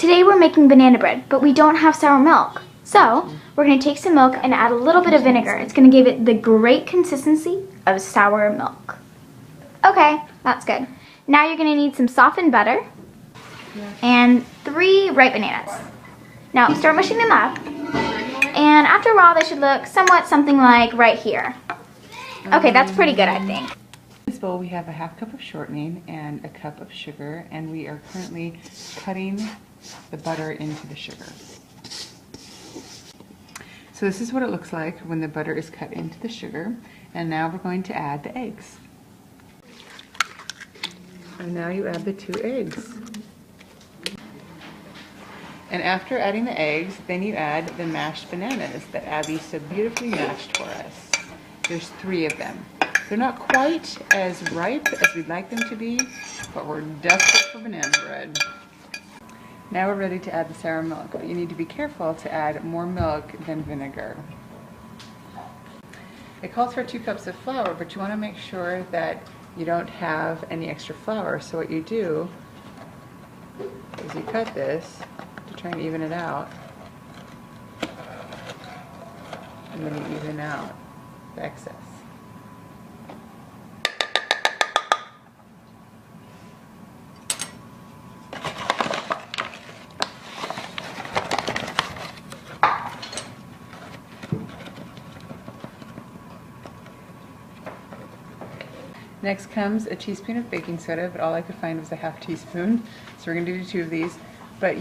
Today we're making banana bread, but we don't have sour milk. So we're going to take some milk and add a little bit of vinegar. It's going to give it the great consistency of sour milk. Okay, that's good. Now you're going to need some softened butter and 3 ripe bananas. Now start mushing them up, and after a while they should look somewhat something like right here. Okay, that's pretty good, I think. In this bowl we have a half cup of shortening and a cup of sugar, and we are currently cutting the butter into the sugar. So this is what it looks like when the butter is cut into the sugar, and now we're going to add the eggs. And now you add the 2 eggs. And after adding the eggs, then you add the mashed bananas that Abby so beautifully mashed for us. There's 3 of them. They're not quite as ripe as we'd like them to be, but we're desperate for banana bread. Now we're ready to add the sour milk, but you need to be careful to add more milk than vinegar. It calls for 2 cups of flour, but you want to make sure that you don't have any extra flour. So what you do is you cut this to try and even it out, and then you even out the excess. Next comes a teaspoon of baking soda, but all I could find was a half teaspoon, so we're going to do 2 of these. But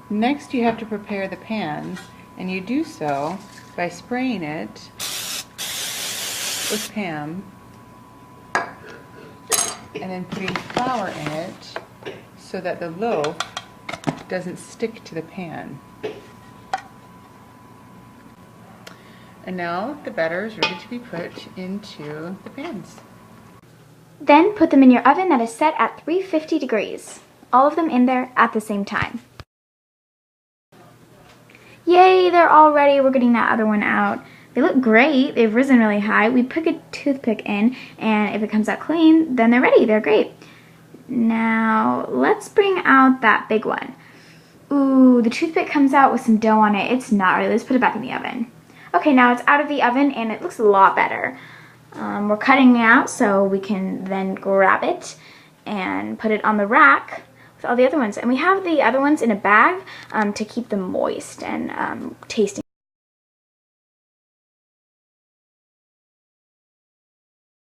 next you have to prepare the pans, and you do so by spraying it with Pam and then putting flour in it so that the loaf doesn't stick to the pan. And now the batter is ready to be put into the pans. Then put them in your oven that is set at 350 degrees. All of them in there at the same time. Yay, they're all ready. We're getting that other one out. They look great. They've risen really high. We put a toothpick in, and if it comes out clean, then they're ready. They're great. Now, let's bring out that big one. Ooh, the toothpick comes out with some dough on it. It's not ready. Let's put it back in the oven. Okay, now it's out of the oven, and it looks a lot better. We're cutting it out so we can then grab it and put it on the rack with all the other ones. And we have the other ones in a bag to keep them moist and tasting.